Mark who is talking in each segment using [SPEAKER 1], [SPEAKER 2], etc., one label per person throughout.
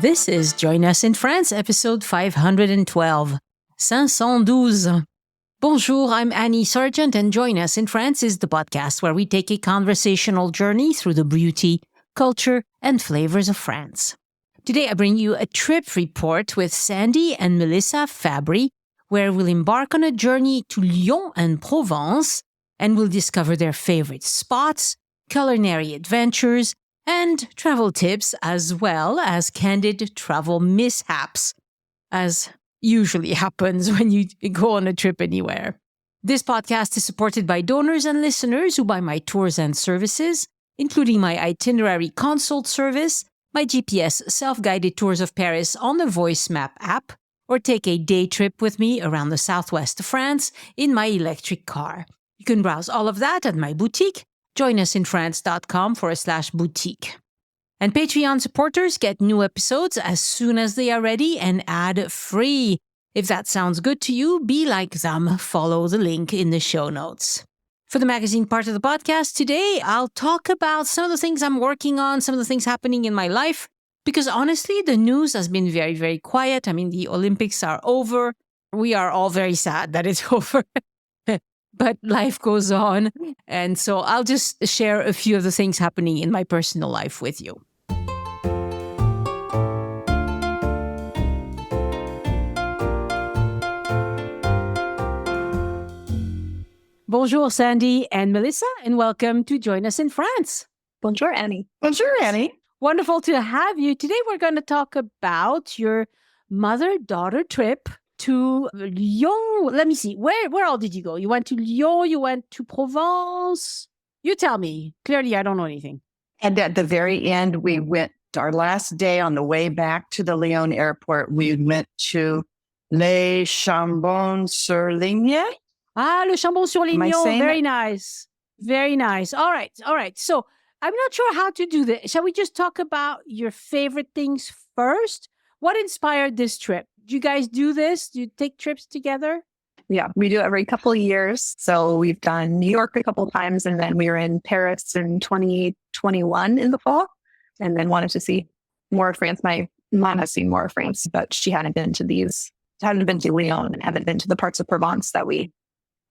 [SPEAKER 1] This is Join Us in France, episode 512. 512. Bonjour, I'm Annie Sargent, and Join Us in France is the podcast where we take a conversational journey through the beauty, culture, and flavors of France. Today, I bring you a trip report with Sandy and Melissa Fabry, where we'll embark on a journey to Lyon and Provence, and we'll discover their favorite spots, culinary adventures, and travel tips, as well as candid travel mishaps, as usually happens when you go on a trip anywhere. This podcast is supported by donors and listeners who buy my tours and services, including my itinerary consult service, my GPS self-guided tours of Paris on the Voice Map app, or take a day trip with me around the southwest of France in my electric car. You can browse all of that at my boutique, joinusinfrance.com/boutique. And Patreon supporters get new episodes as soon as they are ready and ad-free. If that sounds good to you, be like them. Follow the link in the show notes. For the magazine part of the podcast today, I'll talk about some of the things I'm working on, some of the things happening in my life, because honestly, the news has been very, very quiet. I mean, the Olympics are over. We are all very sad that it's over. But life goes on. And so I'll just share a few of the things happening in my personal life with you. Bonjour, Sandy and Melissa, and welcome to Join Us in France.
[SPEAKER 2] Bonjour, Annie.
[SPEAKER 3] Bonjour, Annie.
[SPEAKER 1] Wonderful to have you. Today, we're going to talk about your mother-daughter trip to Lyon. Let me see. Where all did you go? You went to Lyon. You went to Provence. You tell me. Clearly, I don't know anything.
[SPEAKER 3] And at the very end, we went, our last day on the way back to the Lyon airport, we went to Les Chambon-sur-Ligny.
[SPEAKER 1] Ah, Le Chambon-sur-Lignon. Very nice. Very nice. All right. So I'm not sure how to do this. Shall we just talk about your favorite things first? What inspired this trip? Do you guys do this? Do you take trips together?
[SPEAKER 2] Yeah, we do every couple of years. So we've done New York a couple of times, and then we were in Paris in 2021 in the fall, and then wanted to see more of France. My mom has seen more of France, but she hadn't been to Lyon and hadn't been to the parts of Provence that we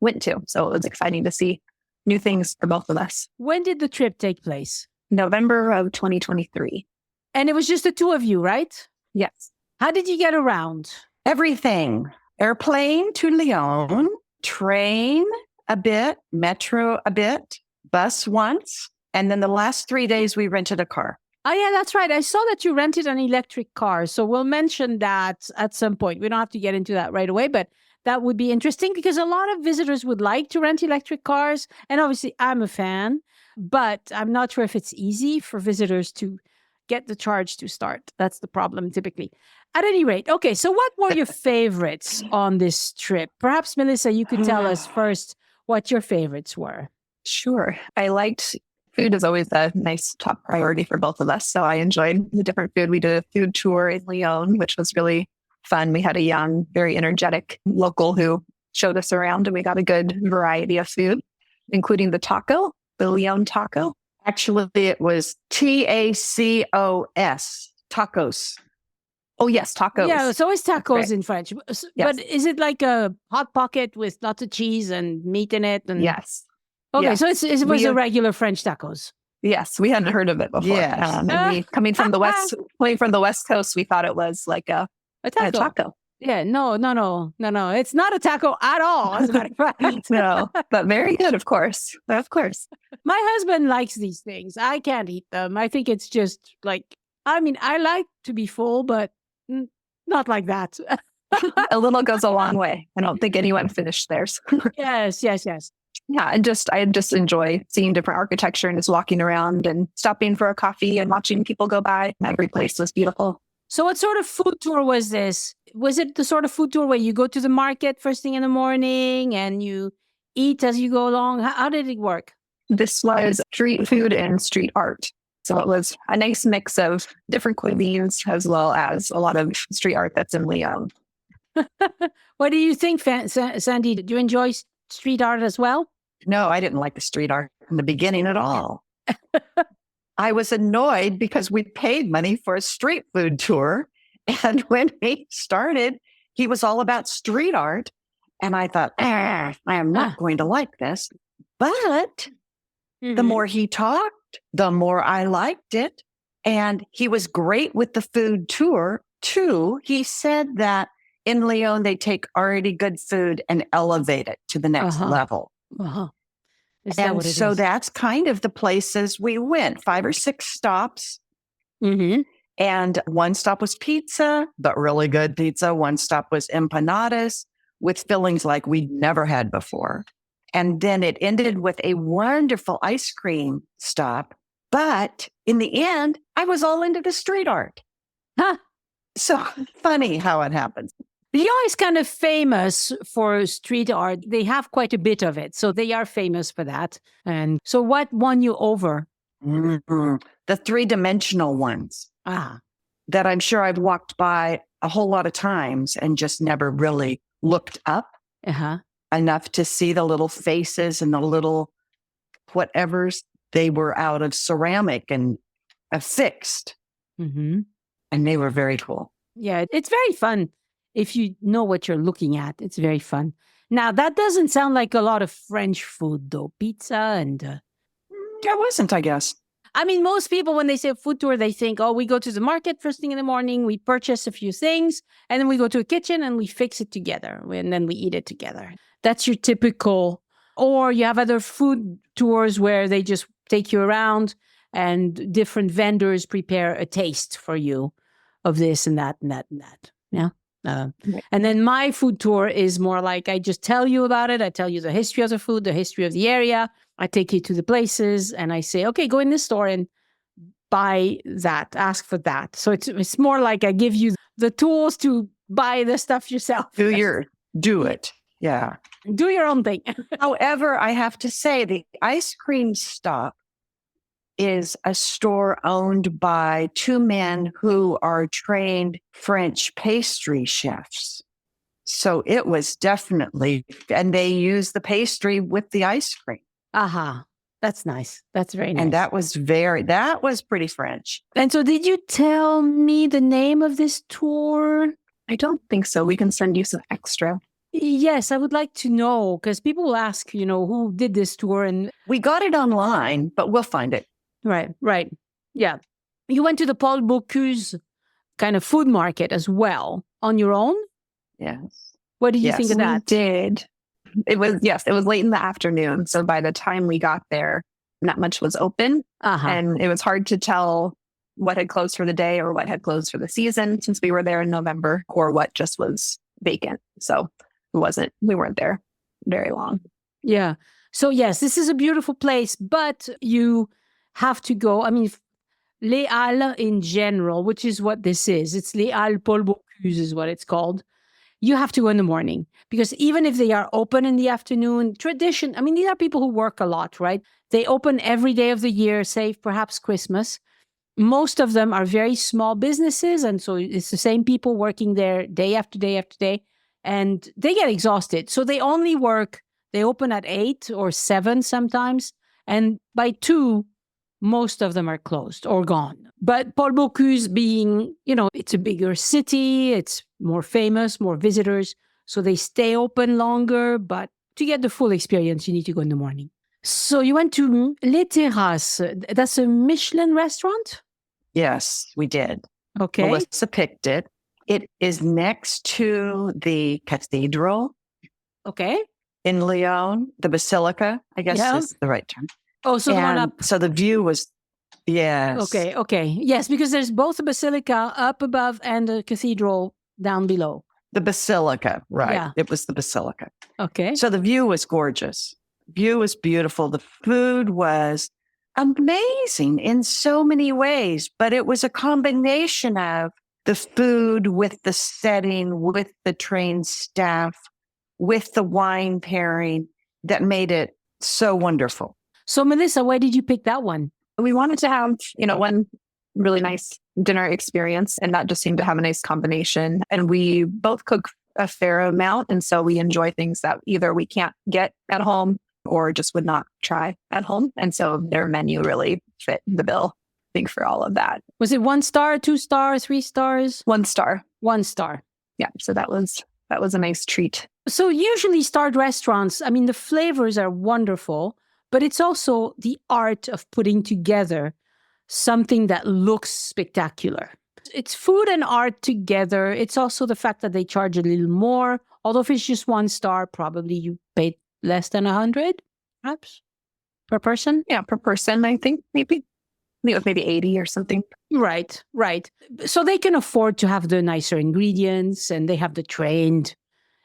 [SPEAKER 2] went to. So it was exciting to see new things for both of us.
[SPEAKER 1] When did the trip take place?
[SPEAKER 2] November of 2023.
[SPEAKER 1] And it was just the two of you, right?
[SPEAKER 2] Yes.
[SPEAKER 1] How did you get around?
[SPEAKER 3] Everything. Airplane to Lyon, train a bit, metro a bit, bus once. And then the last 3 days we rented a car.
[SPEAKER 1] Oh, yeah, that's right. I saw that you rented an electric car. So we'll mention that at some point. We don't have to get into that right away, but that would be interesting because a lot of visitors would like to rent electric cars. And obviously, I'm a fan, but I'm not sure if it's easy for visitors to get the charge to start. That's the problem typically. At any rate, okay, so what were your favorites on this trip? Perhaps, Melissa, you could tell us first what your favorites were.
[SPEAKER 2] Sure. I liked food is always a nice top priority for both of us. So I enjoyed the different food. We did a food tour in Lyon, which was really fun. We had a young, very energetic local who showed us around, and we got a good variety of food, including the Lyon taco.
[SPEAKER 3] Actually, it was TACOS, tacos.
[SPEAKER 2] Oh, yes, tacos.
[SPEAKER 1] Yeah, it's always tacos
[SPEAKER 2] right.
[SPEAKER 1] in French.
[SPEAKER 2] Yes.
[SPEAKER 1] But is it like a hot pocket with lots of cheese and meat in it? And...
[SPEAKER 2] Yes.
[SPEAKER 1] Okay,
[SPEAKER 2] yes.
[SPEAKER 1] so it was a regular French tacos.
[SPEAKER 2] Yes, we hadn't heard of it before.
[SPEAKER 3] Yes.
[SPEAKER 2] And coming from the West Coast, we thought it was like a taco.
[SPEAKER 1] Yeah, no. It's not a taco at all, as a matter of fact.
[SPEAKER 2] No, but very good, of course. Of course.
[SPEAKER 1] My husband likes these things. I can't eat them. I think it's just like, I mean, I like to be full, but not like that.
[SPEAKER 2] A little goes a long way. I don't think anyone finished theirs.
[SPEAKER 1] Yes.
[SPEAKER 2] Yeah, and I just enjoy seeing different architecture and just walking around and stopping for a coffee and watching people go by. Every place was beautiful.
[SPEAKER 1] So what sort of food tour was this? Was it the sort of food tour where you go to the market first thing in the morning and you eat as you go along? How did it work?
[SPEAKER 2] This was street food and street art. So it was a nice mix of different cuisines as well as a lot of street art that's in Lyon.
[SPEAKER 1] What do you think, Sandy? Did you enjoy street art as well?
[SPEAKER 3] No, I didn't like the street art in the beginning at all. I was annoyed because we paid money for a street food tour. And when we started, he was all about street art. And I thought, I am not going to like this. But the more he talked, the more I liked it. And he was great with the food tour too. He said that in Lyon, they take already good food and elevate it to the next level. And so that's kind of the places we went, 5 or 6 stops. And one stop was pizza, but really good pizza. One stop was empanadas with fillings like we'd never had before. And then it ended with a wonderful ice cream stop. But in the end, I was all into the street art. So funny how it happens.
[SPEAKER 1] Lyon is kind of famous for street art. They have quite a bit of it. So they are famous for that. And so what won you over?
[SPEAKER 3] The 3-dimensional ones that I'm sure I've walked by a whole lot of times and just never really looked up enough to see the little faces and the little whatevers. They were out of ceramic and affixed. And they were very cool.
[SPEAKER 1] Yeah, it's very fun. If you know what you're looking at, it's very fun. Now, that doesn't sound like a lot of French food, though. Pizza and...
[SPEAKER 3] It wasn't, I guess.
[SPEAKER 1] I mean, most people, when they say food tour, they think, oh, we go to the market first thing in the morning, we purchase a few things, and then we go to a kitchen and we fix it together, and then we eat it together. That's your typical... Or you have other food tours where they just take you around and different vendors prepare a taste for you of this and that and that and that. Yeah. And then my food tour is more like I just tell you about it. I tell you the history of the food, the history of the area. I take you to the places and I say, okay, go in this store and buy that, ask for that. So it's more like I give you the tools to buy the stuff yourself.
[SPEAKER 3] Do it. Yeah.
[SPEAKER 1] Do your own thing.
[SPEAKER 3] However, I have to say the ice cream stop is a store owned by 2 men who are trained French pastry chefs. So it was definitely, and they use the pastry with the ice cream.
[SPEAKER 1] That's nice. That's very nice.
[SPEAKER 3] And that was pretty French.
[SPEAKER 1] And so did you tell me the name of this tour?
[SPEAKER 2] I don't think so. We can send you some extra.
[SPEAKER 1] Yes, I would like to know because people will ask, who did this tour? And
[SPEAKER 3] we got it online, but we'll find it.
[SPEAKER 1] Right. Yeah. You went to the Paul Bocuse kind of food market as well on your own?
[SPEAKER 3] Yes.
[SPEAKER 1] What did you think of that?
[SPEAKER 2] We did. It was late in the afternoon. So by the time we got there, not much was open. And it was hard to tell what had closed for the day or what had closed for the season since we were there in November or what just was vacant. So we weren't there very long.
[SPEAKER 1] Yeah. So yes, this is a beautiful place, but you have to go. I mean, Les Halles in general, which is what this is. It's Les Halles Paul Bocuse is what it's called. You have to go in the morning because even if they are open in the afternoon, tradition, I mean, these are people who work a lot, right? They open every day of the year, save perhaps Christmas. Most of them are very small businesses. And so it's the same people working there day after day after day. And they get exhausted. So they open at 8 or 7 sometimes. And by 2, most of them are closed or gone. But Paul Bocuse being, it's a bigger city, it's more famous, more visitors. So they stay open longer. But to get the full experience, you need to go in the morning. So you went to Les Terrasses. That's a Michelin restaurant?
[SPEAKER 3] Yes, we did.
[SPEAKER 1] Okay.
[SPEAKER 3] Melissa picked it. It is next to the cathedral.
[SPEAKER 1] Okay.
[SPEAKER 3] In Lyon, the basilica, I guess is the right term.
[SPEAKER 1] Oh, so the one up.
[SPEAKER 3] So the view was, yes.
[SPEAKER 1] Okay. Yes, because there's both a basilica up above and a cathedral down below.
[SPEAKER 3] The basilica, right.
[SPEAKER 1] Yeah.
[SPEAKER 3] It was the basilica.
[SPEAKER 1] Okay.
[SPEAKER 3] So the view was gorgeous. View was beautiful. The food was amazing in so many ways, but it was a combination of the food with the setting, with the trained staff, with the wine pairing that made it so wonderful.
[SPEAKER 1] So Melissa, why did you pick that one?
[SPEAKER 2] We wanted to have, one really nice dinner experience, and that just seemed to have a nice combination. And we both cook a fair amount. And so we enjoy things that either we can't get at home or just would not try at home. And so their menu really fit the bill. think, for all of that.
[SPEAKER 1] Was it 1 star, 2 star, 3 stars?
[SPEAKER 2] 1 star.
[SPEAKER 1] 1 star.
[SPEAKER 2] Yeah. So that was a nice treat.
[SPEAKER 1] So usually starred restaurants, I mean, the flavors are wonderful, but it's also the art of putting together something that looks spectacular. It's food and art together. It's also the fact that they charge a little more. Although if it's just 1 star, probably you paid less than 100, perhaps, per person.
[SPEAKER 2] Yeah, per person, I think maybe. I think it was maybe 80 or something.
[SPEAKER 1] Right, right. So they can afford to have the nicer ingredients and they have the trained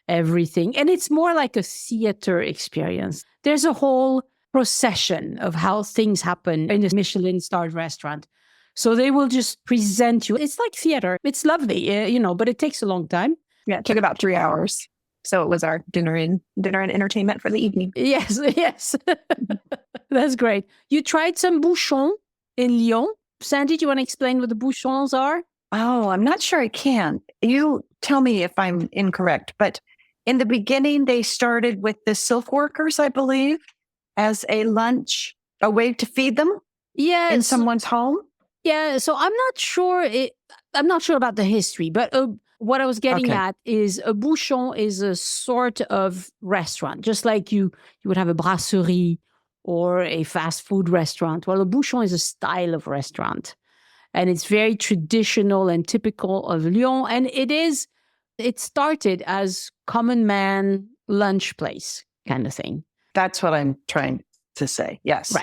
[SPEAKER 1] everything. And it's more like a theater experience. There's a whole procession of how things happen in a Michelin-starred restaurant. So they will just present you. It's like theater. It's lovely, but it takes a long time.
[SPEAKER 2] Yeah, it took about 3 hours. So it was our dinner and entertainment for the evening.
[SPEAKER 1] Yes, yes. That's great. You tried some bouchons in Lyon. Sandy, do you want to explain what the bouchons are?
[SPEAKER 3] Oh, I'm not sure I can. You tell me if I'm incorrect, but in the beginning, they started with the silk workers, I believe, as a lunch, a way to feed them in someone's home.
[SPEAKER 1] Yeah, so I'm not sure. I'm not sure about the history, but what I was getting at is a bouchon is a sort of restaurant, just like you would have a brasserie or a fast food restaurant. Well, a bouchon is a style of restaurant, and it's very traditional and typical of Lyon. And it started as common man lunch place kind of thing.
[SPEAKER 3] That's what I'm trying to say. Yes.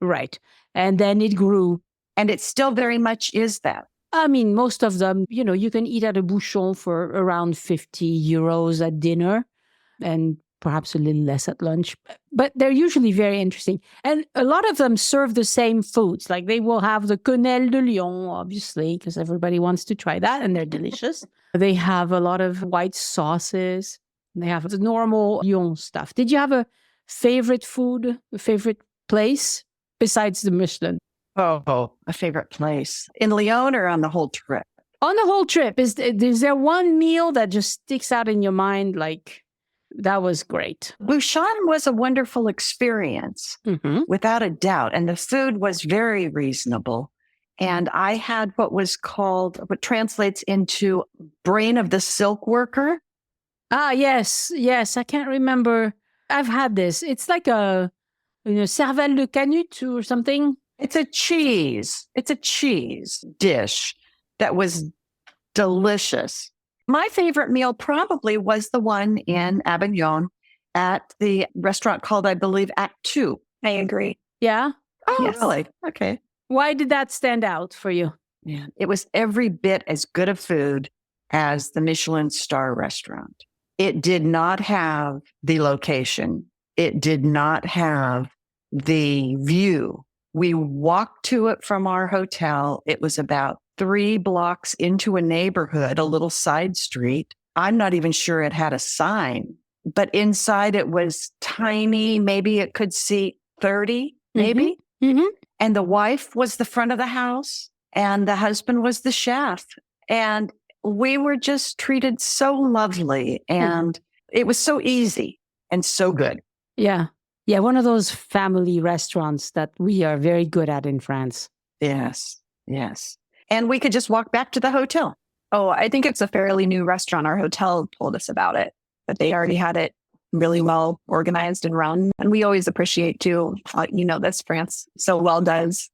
[SPEAKER 1] Right. And then it grew.
[SPEAKER 3] And it still very much is that.
[SPEAKER 1] I mean, most of them, you can eat at a bouchon for around 50 euros at dinner and perhaps a little less at lunch. But they're usually very interesting. And a lot of them serve the same foods. Like they will have the quenelle de Lyon, obviously, because everybody wants to try that and they're delicious. They have a lot of white sauces. They have the normal Lyon stuff. Did you have a favorite food, a favorite place besides the Michelin?
[SPEAKER 3] Oh, a favorite place in Lyon or on the whole trip?
[SPEAKER 1] On the whole trip, is there one meal that just sticks out in your mind? Like, that was great.
[SPEAKER 3] Bouchon was a wonderful experience, without a doubt. And the food was very reasonable. And I had what translates into brain of the silk worker.
[SPEAKER 1] Ah, yes. I can't remember. I've had this. It's like a cervelle de canut or something.
[SPEAKER 3] It's a cheese dish that was delicious. My favorite meal probably was the one in Avignon at the restaurant called, I believe, Act 2.
[SPEAKER 2] I agree.
[SPEAKER 1] Yeah?
[SPEAKER 3] Oh,
[SPEAKER 2] yes.
[SPEAKER 3] Really? Okay.
[SPEAKER 1] Why did that stand out for you?
[SPEAKER 3] Yeah, it was every bit as good a food as the Michelin star restaurant. It did not have the location. It did not have the view. We walked to it from our hotel. It was about 3 blocks into a neighborhood, a little side street. I'm not even sure it had a sign, but inside it was tiny. Maybe it could seat 30, maybe.
[SPEAKER 1] Mm-hmm.
[SPEAKER 3] And the wife was the front of the house and the husband was the chef. And we were just treated so lovely and it was so easy and so good.
[SPEAKER 1] Yeah. Yeah, one of those family restaurants that we are very good at in France.
[SPEAKER 3] Yes. And we could just walk back to the hotel.
[SPEAKER 2] Oh, I think it's a fairly new restaurant. Our hotel told us about it, but they already had it really well organized and run. And we always appreciate too, this France so well does,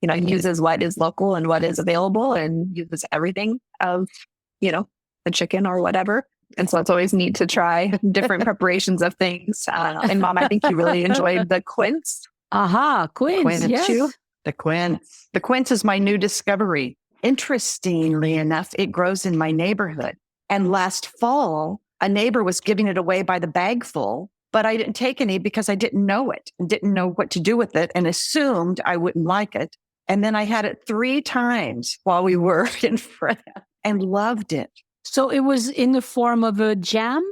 [SPEAKER 2] uses what is local and what is available and uses everything of, the chicken or whatever. And so it's always neat to try different preparations of things. And Mom, I think you really enjoyed the quince.
[SPEAKER 1] Aha, quince, yes.
[SPEAKER 3] The quince. The quince is my new discovery. Interestingly enough, it grows in my neighborhood. And last fall, a neighbor was giving it away by the bagful, but I didn't take any because I didn't know it and didn't know what to do with it and assumed I wouldn't like it. And then I had it 3 times while we were in France and loved it.
[SPEAKER 1] So it was in the form of a jam?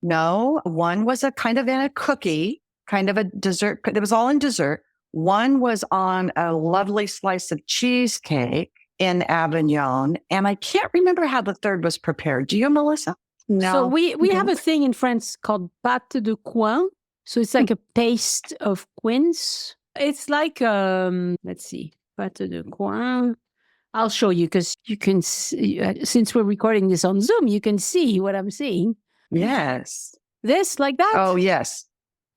[SPEAKER 3] No, one was a kind of in a cookie, kind of a dessert. It was all in dessert. One was on a lovely slice of cheesecake in Avignon. And I can't remember how the third was prepared. Do you, Melissa?
[SPEAKER 2] No.
[SPEAKER 1] So we have a thing in France called pâte de coin. So it's like a paste of quince. It's like, let's see. Pâte de coin. I'll show you because you can see, since we're recording this on Zoom, you can see what I'm seeing.
[SPEAKER 3] Yes.
[SPEAKER 1] This, like that?
[SPEAKER 3] Oh, yes.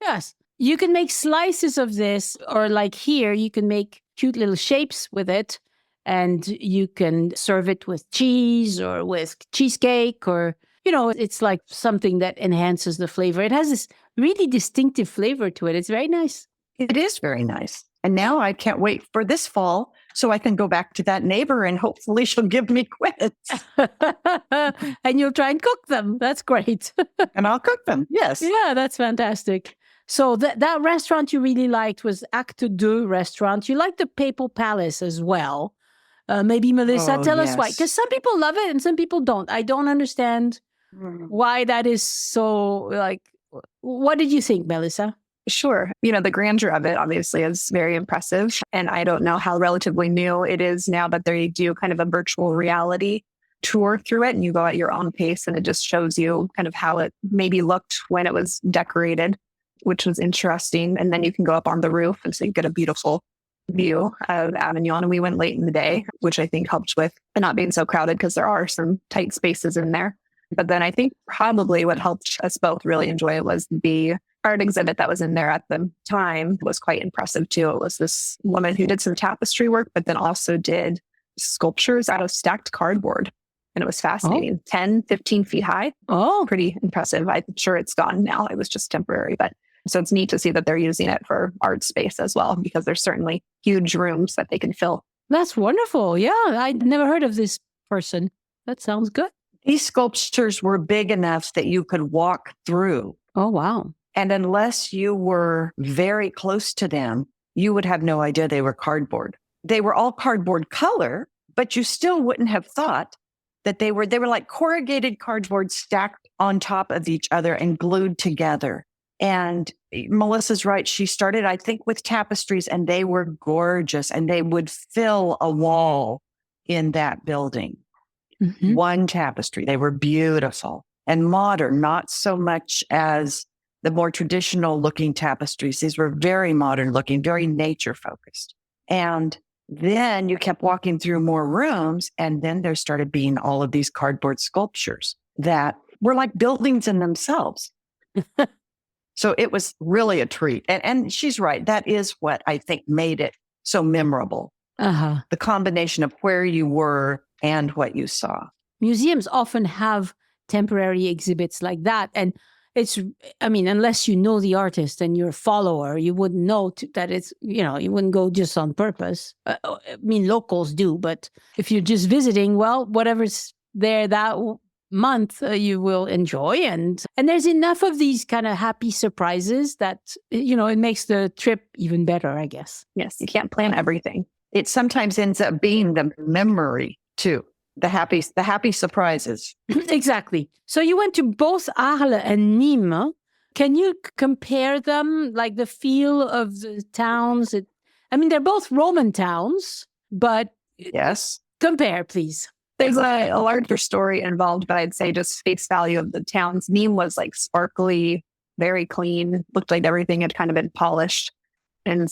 [SPEAKER 1] Yes. You can make slices of this, or like here, you can make cute little shapes with it, and you can serve it with cheese or with cheesecake, or, it's like something that enhances the flavor. It has this really distinctive flavor to it. It's very nice.
[SPEAKER 3] It is very nice. And now I can't wait for this fall so I can go back to that neighbor and hopefully she'll give me quits.
[SPEAKER 1] And you'll try and cook them. That's great.
[SPEAKER 3] And I'll cook them. Yes.
[SPEAKER 1] Yeah, that's fantastic. So that restaurant you really liked was Acte Deux restaurant. You liked the Papal Palace as well. Maybe Melissa, tell us why. Because some people love it and some people don't. I don't understand why that is so, like, what did you think, Melissa?
[SPEAKER 2] Sure. The grandeur of it obviously is very impressive. And I don't know how relatively new it is now, but they do kind of a virtual reality tour through it. And you go at your own pace and it just shows you kind of how it maybe looked when it was decorated, which was interesting. And then you can go up on the roof and so you get a beautiful view of Avignon. And we went late in the day, which I think helped with it not being so crowded because there are some tight spaces in there. But then I think probably what helped us both really enjoy it was the art exhibit that was in there at the time was quite impressive too. It was this woman who did some tapestry work, but then also did sculptures out of stacked cardboard. And it was fascinating. 10, 15 feet high.
[SPEAKER 1] Oh,
[SPEAKER 2] pretty impressive. I'm sure it's gone now. It was just temporary, but so it's neat to see that they're using it for art space as well, because there's certainly huge rooms that they can fill.
[SPEAKER 1] That's wonderful. Yeah, I'd never heard of this person. That sounds good.
[SPEAKER 3] These sculptures were big enough that you could walk through.
[SPEAKER 1] Oh, wow.
[SPEAKER 3] And unless you were very close to them, you would have no idea they were cardboard. They were all cardboard color, but you still wouldn't have thought that they were like corrugated cardboard stacked on top of each other and glued together. And Melissa's right. She started, I think, with tapestries, and they were gorgeous, and they would fill a wall in that building. Mm-hmm. One tapestry. They were beautiful and modern, not so much as the more traditional looking tapestries. These were very modern looking, very nature focused. And then you kept walking through more rooms, and then there started being all of these cardboard sculptures that were like buildings in themselves. So it was really a treat. And she's right. That is what I think made it so memorable.
[SPEAKER 1] Uh-huh.
[SPEAKER 3] The combination of where you were and what you saw.
[SPEAKER 1] Museums often have temporary exhibits like that. And unless you know the artist and you're a follower, you wouldn't know that it's, you wouldn't go just on purpose. Locals do, but if you're just visiting, well, whatever's there that month, you will enjoy. And there's enough of these kind of happy surprises that, it makes the trip even better, I guess.
[SPEAKER 2] Yes, you can't plan everything.
[SPEAKER 3] It sometimes ends up being the memory too. The happy surprises.
[SPEAKER 1] Exactly. So you went to both Arles and Nîmes. Can you compare them, like the feel of the towns? They're both Roman towns, but
[SPEAKER 3] yes,
[SPEAKER 1] compare, please.
[SPEAKER 2] There's a larger story involved, but I'd say just face value of the towns. Nîmes was like sparkly, very clean, looked like everything had kind of been polished. And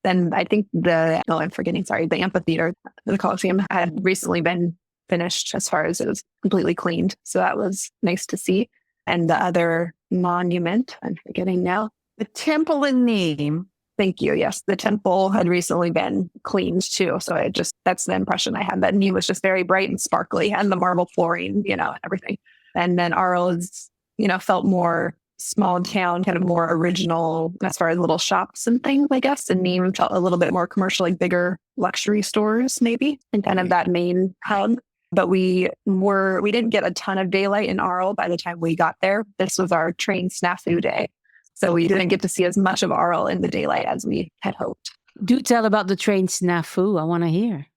[SPEAKER 2] then I think the amphitheater, the Colosseum had recently been finished as far as it was completely cleaned. So that was nice to see. And the other monument, I'm forgetting now.
[SPEAKER 3] The temple in Nîmes.
[SPEAKER 2] Thank you. Yes. The temple had recently been cleaned too. So that's the impression I had, that Nîmes was just very bright and sparkly, and the marble flooring, everything. And then Arles, felt more small town, kind of more original as far as little shops and things, I guess. And Nîmes felt a little bit more commercial, like bigger luxury stores maybe, and kind of that main hub. But we didn't get a ton of daylight in Arles by the time we got there. This was our train snafu day. So we didn't get to see as much of Arles in the daylight as we had hoped.
[SPEAKER 1] Do tell about the train snafu. I want to hear.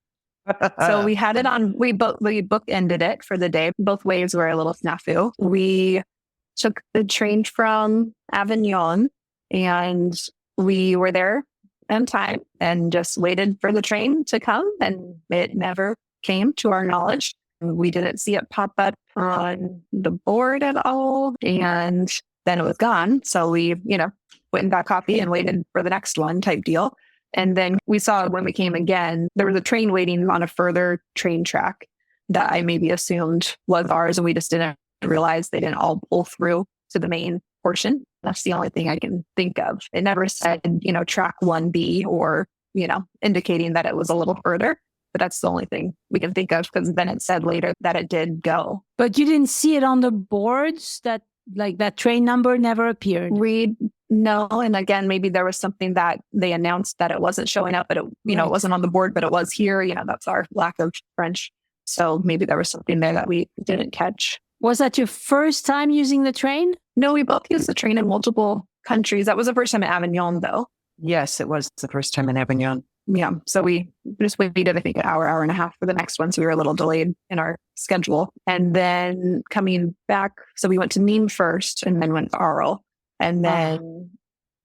[SPEAKER 2] So we had it on, we bookended it for the day. Both ways were a little snafu. We took the train from Avignon and we were there on time and just waited for the train to come, and it never came to our knowledge. We didn't see it pop up on the board at all. And then it was gone. So we, went and got coffee and waited for the next one type deal. And then we saw when we came again, there was a train waiting on a further train track that I maybe assumed was ours. And we just didn't realize they didn't all pull through to the main portion. That's the only thing I can think of. It never said, track 1B or, indicating that it was a little further. But that's the only thing we can think of, because then it said later that it did go.
[SPEAKER 1] But you didn't see it on the boards, that train number never appeared?
[SPEAKER 2] No. And again, maybe there was something that they announced that it wasn't showing up, but it wasn't on the board, but it was here. That's our lack of French. So maybe there was something there that we didn't catch.
[SPEAKER 1] Was that your first time using the train?
[SPEAKER 2] No, we both used the train in multiple countries. That was the first time in Avignon, though.
[SPEAKER 3] Yes, it was the first time in Avignon.
[SPEAKER 2] Yeah. So we just waited, I think, an hour and a half for the next one. So we were a little delayed in our schedule. And then coming back, so we went to Nîmes first and then went to Arles. And then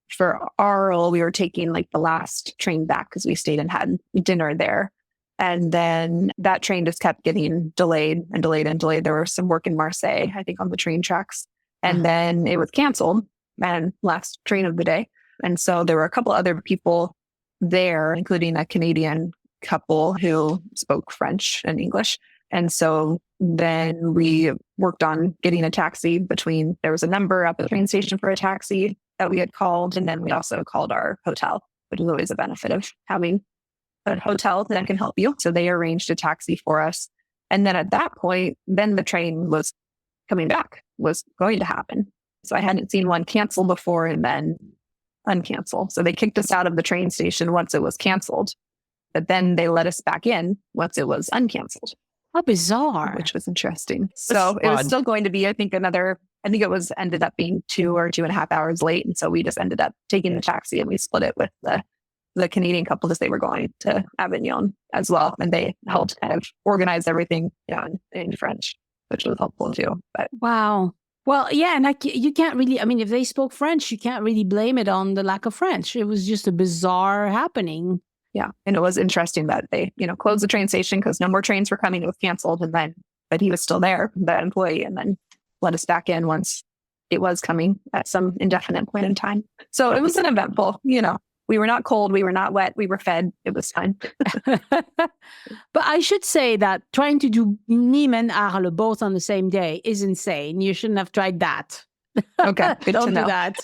[SPEAKER 2] for Arles, we were taking the last train back because we stayed and had dinner there. And then that train just kept getting delayed and delayed and delayed. There was some work in Marseille, I think, on the train tracks. And then it was canceled, and last train of the day. And so there were a couple other people there, including a Canadian couple who spoke French and English. And so then we worked on getting a taxi there was a number at the train station for a taxi that we had called. And then we also called our hotel, which is always a benefit of having a hotel that can help you. So they arranged a taxi for us. And then at that point, then the train was coming back, was going to happen. So I hadn't seen one cancel before and then uncancel. So they kicked us out of the train station once it was canceled, but then they let us back in once it was uncanceled.
[SPEAKER 1] How bizarre.
[SPEAKER 2] Which was interesting. So it was still going to be, I think it ended up being 2 or 2.5 hours late. And so we just ended up taking the taxi and we split it with the Canadian couple because they were going to Avignon as well. And they helped kind of organize everything in French, which was helpful too. But
[SPEAKER 1] wow. Well, yeah, and you can't really, if they spoke French, you can't really blame it on the lack of French. It was just a bizarre happening.
[SPEAKER 2] Yeah. And it was interesting that they, closed the train station because no more trains were coming. It was canceled. But he was still there, the employee, and then let us back in once it was coming at some indefinite point in time. So it was an eventful, we were not cold. We were not wet. We were fed. It was fun.
[SPEAKER 1] But I should say that trying to do Nîmes and Arles both on the same day is insane. You shouldn't have tried that.
[SPEAKER 2] Okay. Good
[SPEAKER 1] Don't
[SPEAKER 2] to know.
[SPEAKER 1] do that.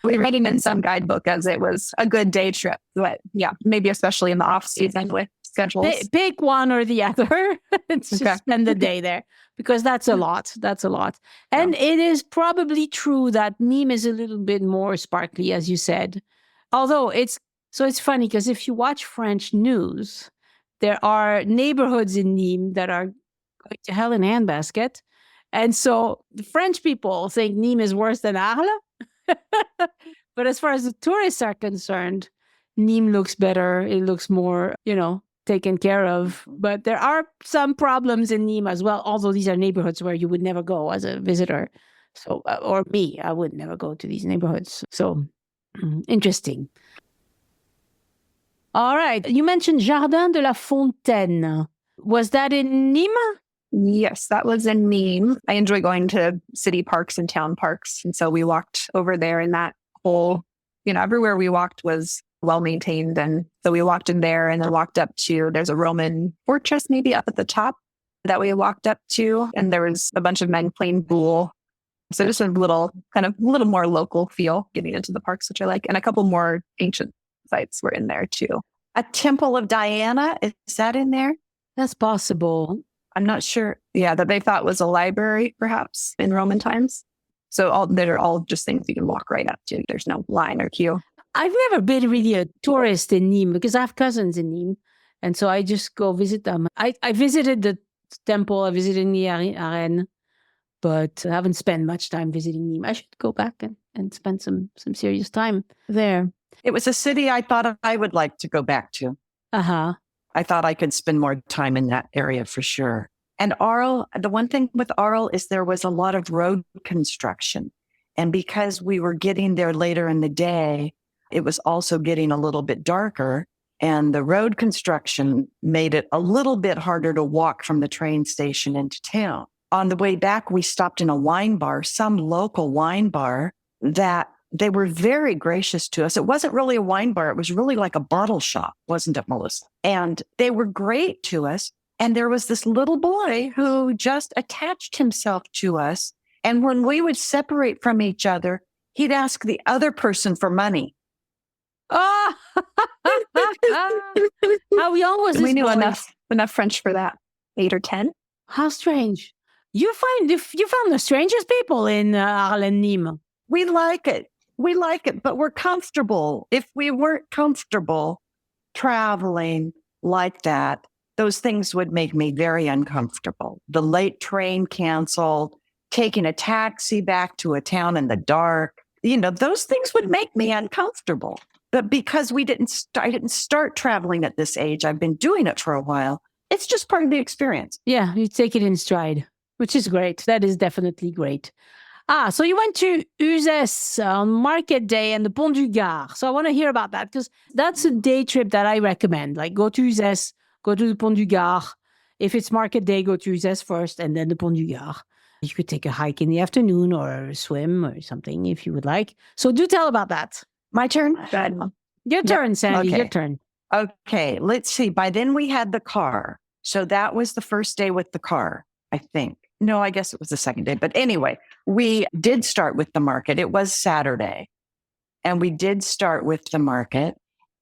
[SPEAKER 2] We read it in some guidebook as it was a good day trip. But yeah, maybe especially in the off season with schedules.
[SPEAKER 1] Pick one or the other. Just spend the day there, because that's a lot. That's a lot. And it is probably true that Nîmes is a little bit more sparkly, as you said. Although it's funny because if you watch French news, there are neighborhoods in Nîmes that are going to hell in a handbasket. And so the French people think Nîmes is worse than Arles. But as far as the tourists are concerned, Nîmes looks better. It looks more, taken care of. But there are some problems in Nîmes as well, although these are neighborhoods where you would never go as a visitor. So, or me, I would never go to these neighborhoods. So interesting. All right. You mentioned Jardin de la Fontaine. Was that in Nîmes?
[SPEAKER 2] Yes, that was in Nîmes. I enjoy going to city parks and town parks. And so we walked over there, and that whole, everywhere we walked was well maintained. And so we walked in there and then walked up to, there's a Roman fortress maybe up at the top that we walked up to. And there was a bunch of men playing pool. So just a little more local feel getting into the parks, which I like. And a couple more ancient sites were in there too.
[SPEAKER 3] A Temple of Diana, is that in there?
[SPEAKER 1] That's possible.
[SPEAKER 2] I'm not sure. Yeah, that they thought was a library, perhaps, in Roman times. So they're all just things you can walk right up to. There's no line or queue.
[SPEAKER 1] I've never been really a tourist in Nîmes because I have cousins in Nîmes. And so I just go visit them. I visited the temple. I visited the arena, but I haven't spent much time visiting Nîmes. I should go back and spend some serious time there.
[SPEAKER 3] It was a city I thought I would like to go back to.
[SPEAKER 1] Uh-huh.
[SPEAKER 3] I thought I could spend more time in that area for sure. And Arles, the one thing with Arles is there was a lot of road construction. And because we were getting there later in the day, it was also getting a little bit darker. And the road construction made it a little bit harder to walk from the train station into town. On the way back, we stopped in a wine bar, some local wine bar that they were very gracious to us. It wasn't really a wine bar. It was really like a bottle shop, wasn't it, Melissa? And they were great to us. And there was this little boy who just attached himself to us. And when we would separate from each other, he'd ask the other person for money.
[SPEAKER 1] Oh, how young was this
[SPEAKER 2] We knew
[SPEAKER 1] boy?
[SPEAKER 2] enough French for that. 8 or 10.
[SPEAKER 1] How strange. You found the strangest people in Arles and Nîmes.
[SPEAKER 3] We like it. We like it, but we're comfortable. If we weren't comfortable traveling like that, those things would make me very uncomfortable. The late train canceled, taking a taxi back to a town in the dark, those things would make me uncomfortable. But because I didn't start traveling at this age, I've been doing it for a while. It's just part of the experience.
[SPEAKER 1] Yeah, you take it in stride, which is great. That is definitely great. So you went to Uzès on Market Day and the Pont du Gard. So I want to hear about that because that's a day trip that I recommend. Like go to Uzès, go to the Pont du Gard. If it's Market Day, go to Uzès first and then the Pont du Gard. You could take a hike in the afternoon or swim or something if you would like. So do tell about that.
[SPEAKER 3] My turn?
[SPEAKER 2] Good.
[SPEAKER 1] Your turn, Sandy.
[SPEAKER 3] Okay.
[SPEAKER 1] Your turn.
[SPEAKER 3] Okay, let's see. By then we had the car. So that was the first day with the car, I think. No, I guess it was the second day. But anyway, we did start with the market. It was Saturday. And we did start with the market.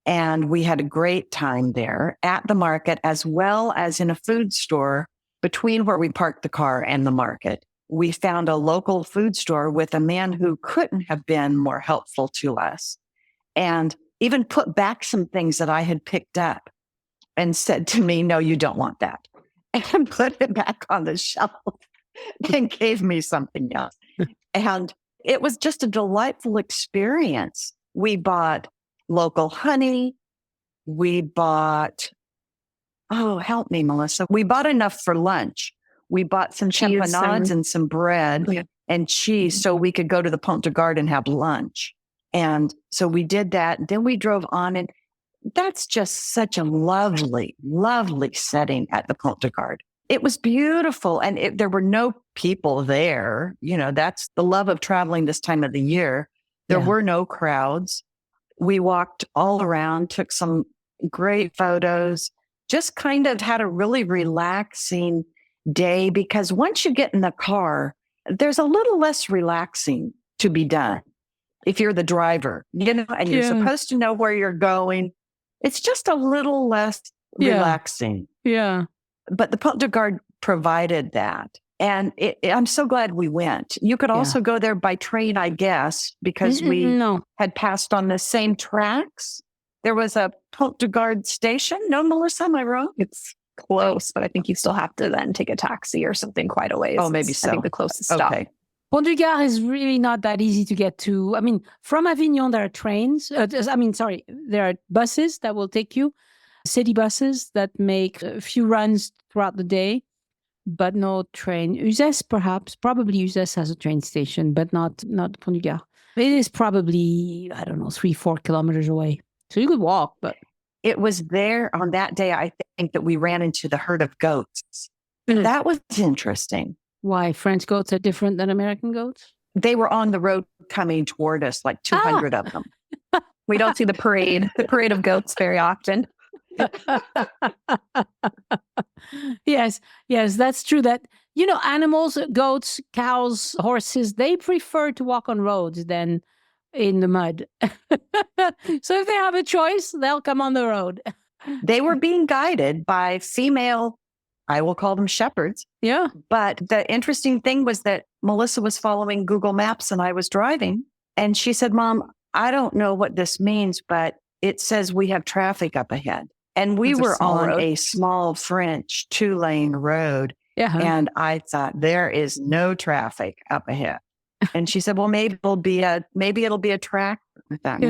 [SPEAKER 3] And we had a great time there at the market, as well as in a food store between where we parked the car and the market. We found a local food store with a man who couldn't have been more helpful to us and even put back some things that I had picked up and said to me, no, you don't want that. And put it back on the shelf and gave me something else. And it was just a delightful experience. We bought local honey. We bought, help me, Melissa. We bought enough for lunch. We bought some champignons and some bread and cheese so we could go to the Pont du Gard and have lunch. And so we did that. Then we drove on, and that's just such a lovely, lovely setting at the Pont du Gard. It was beautiful, and there were no people there. That's the love of traveling this time of the year. There were no crowds. We walked all around, took some great photos, just kind of had a really relaxing day, because once you get in the car, there's a little less relaxing to be done. If you're the driver, and you're supposed to know where you're going, it's just a little less relaxing.
[SPEAKER 1] Yeah.
[SPEAKER 3] But the Pont du Gard provided that. And I'm so glad we went. You could also go there by train, I guess, because we had passed on the same tracks. There was a Pont du Gard station. No, Melissa, am I wrong?
[SPEAKER 2] It's close, but I think you still have to then take a taxi or something quite a ways.
[SPEAKER 3] Oh, maybe so.
[SPEAKER 2] I think the closest stop.
[SPEAKER 3] Okay.
[SPEAKER 1] Pont du Gard is really not that easy to get to. I mean, from Avignon, there are trains. There are buses that will take you, city buses that make a few runs throughout the day, but no train. Uzès, probably Uzès has a train station, but not Pont du Gard. It is probably, 3-4 kilometers away. So you could walk, but...
[SPEAKER 3] It was there on that day, I think, that we ran into the herd of goats. That was interesting.
[SPEAKER 1] Why? French goats are different than American goats?
[SPEAKER 3] They were on the road coming toward us, like 200 of them.
[SPEAKER 2] We don't see the parade of goats very often.
[SPEAKER 1] Yes, that's true. That, animals, goats, cows, horses, they prefer to walk on roads than in the mud. So if they have a choice, they'll come on the road.
[SPEAKER 3] They were being guided by female, I will call them shepherds.
[SPEAKER 1] Yeah.
[SPEAKER 3] But the interesting thing was that Melissa was following Google Maps and I was driving. And she said, Mom, I don't know what this means, but it says we have traffic up ahead. And we were on a small French 2-lane road.
[SPEAKER 1] Yeah.
[SPEAKER 3] And I thought, there is no traffic up ahead. And she said, well, maybe it'll be a track. I thought,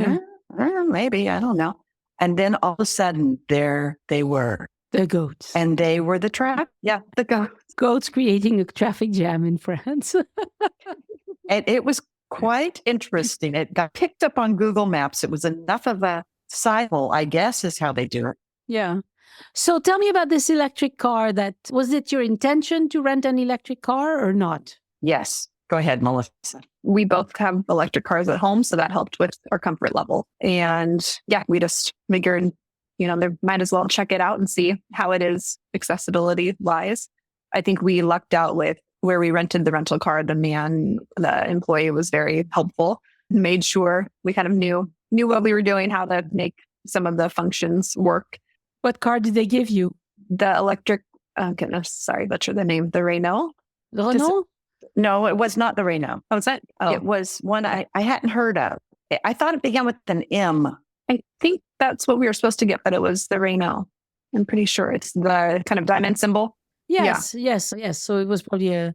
[SPEAKER 3] maybe, I don't know. And then all of a sudden, there they were.
[SPEAKER 1] The goats.
[SPEAKER 3] And they were the track. Yeah, the goats.
[SPEAKER 1] Goats creating a traffic jam in France.
[SPEAKER 3] And it was quite interesting. It got picked up on Google Maps. It was enough of a cycle, I guess, is how they do it.
[SPEAKER 1] Yeah. So tell me about this electric car. Was it your intention to rent an electric car or not?
[SPEAKER 3] Yes. Go ahead, Melissa.
[SPEAKER 2] We both have electric cars at home, so that helped with our comfort level. And yeah, we just figured, they might as well check it out and see how it is accessibility wise. I think we lucked out with where we rented the rental car. The employee was very helpful, made sure we kind of knew what we were doing, how to make some of the functions work.
[SPEAKER 1] What car did they give you?
[SPEAKER 2] The electric, goodness, sorry, butcher the name, the Renault.
[SPEAKER 1] The Renault?
[SPEAKER 3] No, it was not the Renault.
[SPEAKER 2] Oh, is that? Oh.
[SPEAKER 3] It was one I hadn't heard of. I thought it began with an M.
[SPEAKER 2] I think that's what we were supposed to get, but it was the Renault. I'm pretty sure it's the kind of diamond symbol.
[SPEAKER 1] Yes. So it was probably a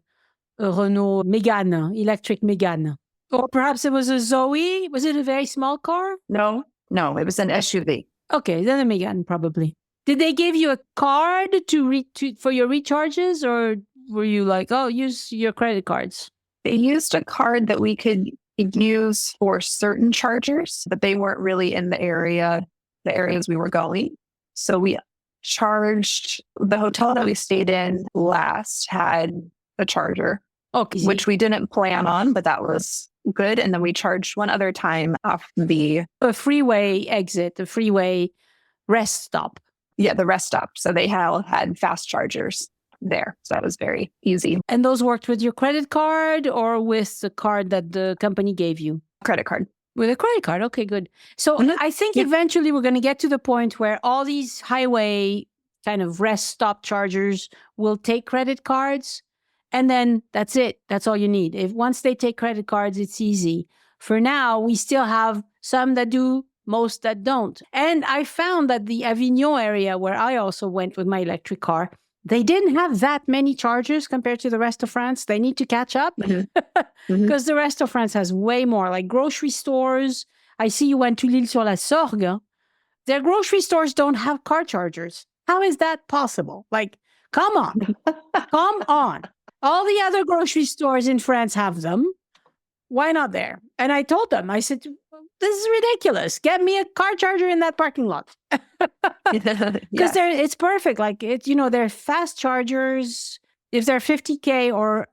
[SPEAKER 1] Renault Mégane, electric Mégane. Or perhaps it was a Zoe. Was it a very small car?
[SPEAKER 3] No, it was an SUV.
[SPEAKER 1] Okay, then a Mégane probably. Did they give you a card for your recharges, or were you like, oh, use your credit cards?
[SPEAKER 2] They used a card that we could use for certain chargers, but they weren't really in the areas we were going. So we charged the hotel that we stayed in last had a charger, which we didn't plan on, but that was good. And then we charged one other time off a
[SPEAKER 1] freeway exit, the freeway rest stop.
[SPEAKER 2] Yeah, the rest stop. So they had fast chargers there. So that was very easy.
[SPEAKER 1] And those worked with your credit card or with the card that the company gave you?
[SPEAKER 2] Credit card.
[SPEAKER 1] With a credit card. Okay, good. So I think eventually we're going to get to the point where all these highway kind of rest stop chargers will take credit cards. And then that's it. That's all you need. Once they take credit cards, it's easy. For now, we still have some that do, most that don't. And I found that the Avignon area, where I also went with my electric car, they didn't have that many chargers compared to the rest of France. They need to catch up because the rest of France has way more, like grocery stores. I see you went to Lyon-sur-la-Sorgue. Their grocery stores don't have car chargers. How is that possible? Like, come on. Come on. All the other grocery stores in France have them. Why not there? And I told them, I said, this is ridiculous. Get me a car charger in that parking lot. Because it's perfect. Like, they're fast chargers. If they're 50K or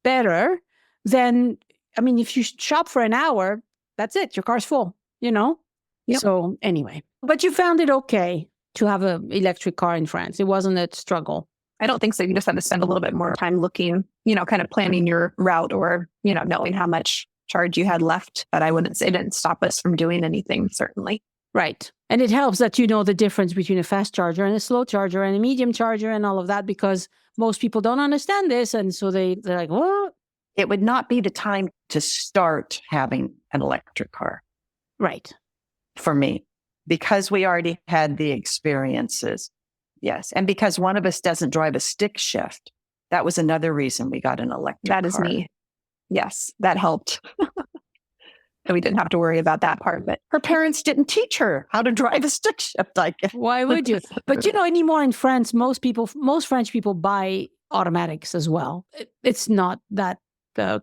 [SPEAKER 1] better, then, if you shop for an hour, that's it. Your car's full, Yep. So anyway, but you found it okay to have an electric car in France. It wasn't a struggle.
[SPEAKER 2] I don't think so. You just have to spend a little bit more time looking, kind of planning your route or, knowing how much charge you had left. But I wouldn't say it didn't stop us from doing anything, certainly.
[SPEAKER 1] Right. And it helps that you know the difference between a fast charger and a slow charger and a medium charger and all of that, because most people don't understand this. And so they're like, what?
[SPEAKER 3] It would not be the time to start having an electric car.
[SPEAKER 1] Right.
[SPEAKER 3] For me, because we already had the experiences. Yes. And because one of us doesn't drive a stick shift. That was another reason we got an electric car.
[SPEAKER 2] That is me. Yes, that helped. And we didn't have to worry about that part. But
[SPEAKER 3] her parents didn't teach her how to drive a stick shift.
[SPEAKER 1] Why would you? But anymore in France, most French people buy automatics as well. It's not that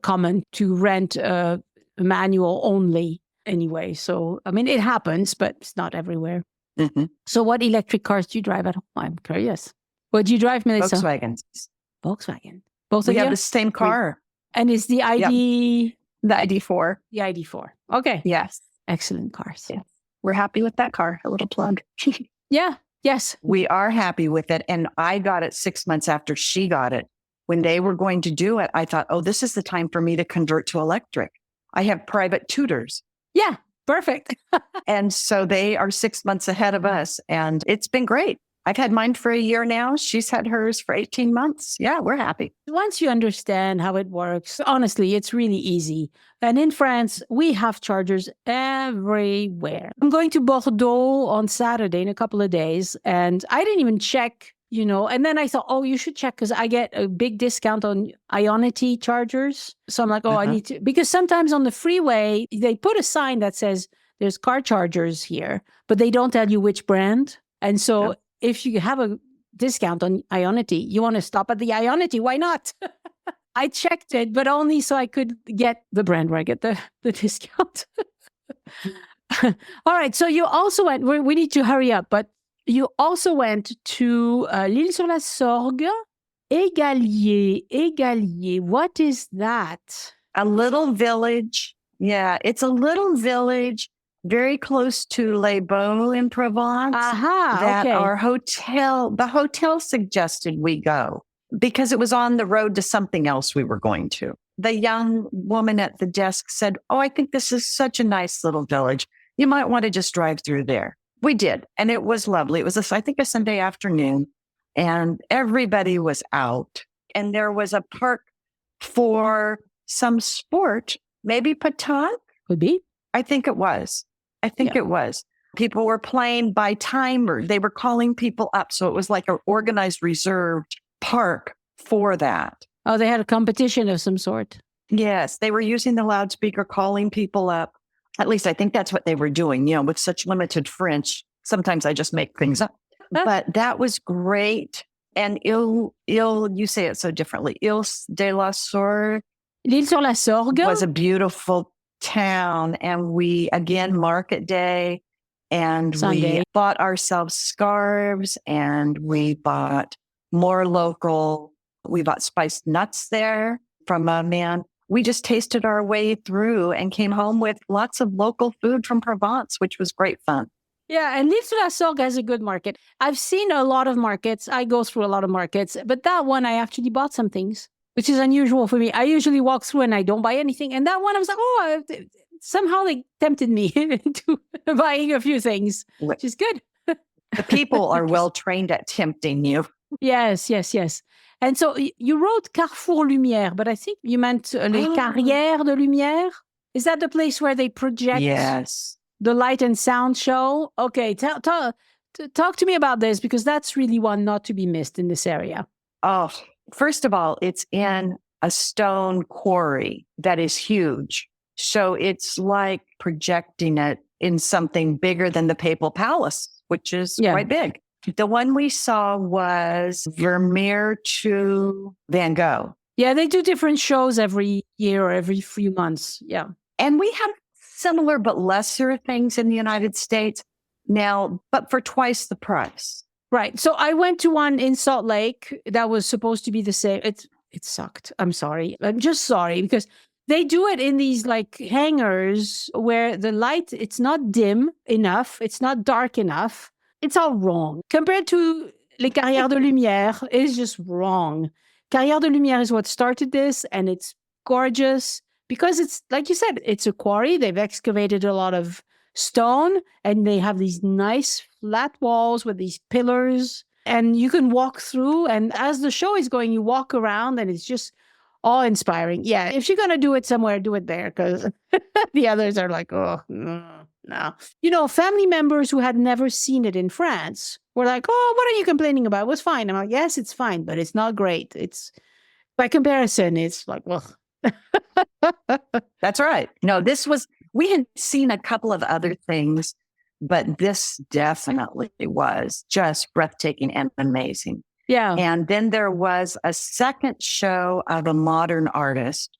[SPEAKER 1] common to rent a manual only anyway. So, it happens, but it's not everywhere.
[SPEAKER 3] Mm-hmm.
[SPEAKER 1] So what electric cars do you drive at home? I'm curious. What do you drive, Melissa?
[SPEAKER 3] Volkswagen.
[SPEAKER 1] Both of you?
[SPEAKER 3] We have the same car.
[SPEAKER 1] And is the ID...
[SPEAKER 2] The ID4.
[SPEAKER 1] The ID4. Okay.
[SPEAKER 2] Yes.
[SPEAKER 1] Excellent cars.
[SPEAKER 2] Yes. We're happy with that car. A little plug.
[SPEAKER 1] Yeah. Yes.
[SPEAKER 3] We are happy with it. And I got it 6 months after she got it. When they were going to do it, I thought, this is the time for me to convert to electric. I have private tutors.
[SPEAKER 1] Yeah. Perfect.
[SPEAKER 3] And so they are 6 months ahead of us. And it's been great. I've had mine for a year now. She's had hers for 18 months. Yeah, we're happy.
[SPEAKER 1] Once you understand how it works, honestly, it's really easy. And in France, we have chargers everywhere. I'm going to Bordeaux on Saturday in a couple of days. And I didn't even check, and then I thought, you should check because I get a big discount on Ionity chargers. So I'm like, I need to, because sometimes on the freeway, they put a sign that says there's car chargers here, but they don't tell you which brand. And so if you have a discount on Ionity, you want to stop at the Ionity, why not? I checked it, but only so I could get the brand where I get the discount. All right. So you also went, we need to hurry up, but you also went to L'Île-sur-la-Sorgue, Égalier. What is that?
[SPEAKER 3] A little village. Yeah, it's a little village very close to Les in Provence.
[SPEAKER 1] Aha,
[SPEAKER 3] that
[SPEAKER 1] okay.
[SPEAKER 3] the hotel suggested we go because it was on the road to something else we were going to. The young woman at the desk said, "Oh, I think this is such a nice little village. You might want to just drive through there." We did. And it was lovely. It was, I think, a Sunday afternoon, and everybody was out. And there was a park for some sport, maybe pétanque.
[SPEAKER 1] Could be.
[SPEAKER 3] I think it was. It was. People were playing by timer. They were calling people up. So it was like an organized, reserved park for that.
[SPEAKER 1] Oh, they had a competition of some sort.
[SPEAKER 3] Yes, they were using the loudspeaker, calling people up. At least I think that's what they were doing. You know, with such limited French, sometimes I just make things up. But that was great. And you say it so differently. Île de la Sorgue.
[SPEAKER 1] L'île sur la Sorgue
[SPEAKER 3] was a beautiful town. And we, again, market day. And
[SPEAKER 1] Sunday.
[SPEAKER 3] We bought ourselves scarves, and we bought more local. We bought spiced nuts there from a man. We just tasted our way through and came home with lots of local food from Provence, which was great fun.
[SPEAKER 1] Yeah, and L'Île sur la Sorgue has a good market. I've seen a lot of markets. I go through a lot of markets, but that one I actually bought some things, which is unusual for me. I usually walk through and I don't buy anything. And that one I was like, somehow they tempted me into buying a few things, which is good.
[SPEAKER 3] The people are well trained at tempting you.
[SPEAKER 1] Yes. And so you wrote Carrefour Lumière, but I think you meant Les Carrières de Lumière. Is that the place where they project the light and sound show? Okay, talk to me about this, because that's really one not to be missed in this area.
[SPEAKER 3] Oh, first of all, it's in a stone quarry that is huge. So it's like projecting it in something bigger than the Papal Palace, which is quite big. The one we saw was Vermeer to Van Gogh.
[SPEAKER 1] Yeah, they do different shows every year or every few months. Yeah.
[SPEAKER 3] And we have similar but lesser things in the United States now, but for twice the price.
[SPEAKER 1] Right. So I went to one in Salt Lake that was supposed to be the same. It sucked. I'm sorry. I'm just sorry, because they do it in these like hangars where the light, it's not dim enough. It's not dark enough. It's all wrong. Compared to Les Carrières de Lumière, it's just wrong. Carrières de Lumière is what started this, and it's gorgeous because it's, like you said, it's a quarry. They've excavated a lot of stone, and they have these nice flat walls with these pillars, and you can walk through. And as the show is going, you walk around, and it's just awe-inspiring. Yeah, if you're going to do it somewhere, do it there, because the others are like, oh, no. You know, family members who had never seen it in France were like, oh, what are you complaining about? It was fine. I'm like, yes, it's fine, but it's not great. It's, by comparison, it's like, well.
[SPEAKER 3] That's right. No, we had seen a couple of other things, but this definitely was just breathtaking and amazing.
[SPEAKER 1] Yeah.
[SPEAKER 3] And then there was a second show of a modern artist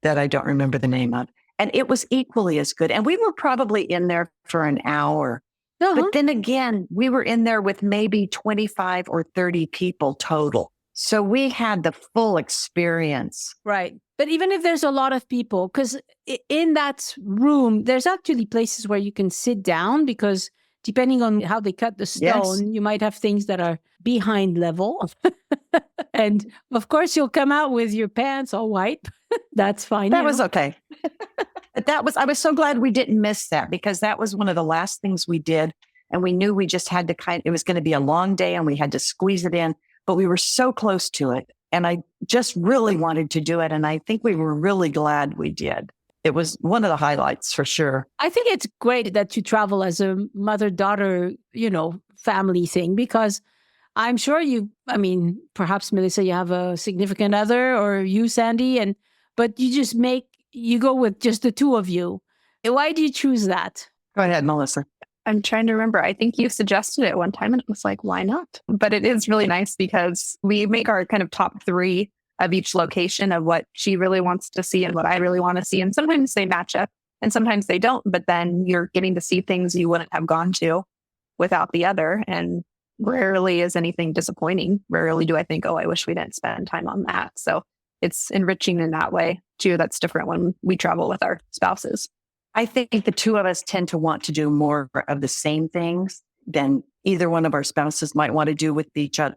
[SPEAKER 3] that I don't remember the name of. And it was equally as good. And we were probably in there for an hour.
[SPEAKER 1] Uh-huh.
[SPEAKER 3] But then again, we were in there with maybe 25 or 30 people total. So we had the full experience.
[SPEAKER 1] Right. But even if there's a lot of people, because in that room, there's actually places where you can sit down, because depending on how they cut the stone, you might have things that are behind level. And of course, you'll come out with your pants all white. That's fine.
[SPEAKER 3] That was okay. I was so glad we didn't miss that, because that was one of the last things we did. And we knew we just had to it was going to be a long day and we had to squeeze it in, but we were so close to it. And I just really wanted to do it. And I think we were really glad we did. It was one of the highlights for sure.
[SPEAKER 1] I think it's great that you travel as a mother-daughter, family thing, because I'm sure perhaps Melissa, you have a significant other, or you, Sandy, but you go with just the two of you. Why do you choose that?
[SPEAKER 3] Go ahead, Melissa.
[SPEAKER 2] I'm trying to remember. I think you suggested it one time and it was like, why not? But it is really nice because we make our kind of top 3 of each location of what she really wants to see and what I really want to see. And sometimes they match up and sometimes they don't, but then you're getting to see things you wouldn't have gone to without the other. And rarely is anything disappointing. Rarely do I think, oh, I wish we didn't spend time on that. So it's enriching in that way too. That's different when we travel with our spouses.
[SPEAKER 3] I think the two of us tend to want to do more of the same things than either one of our spouses might want to do with each other,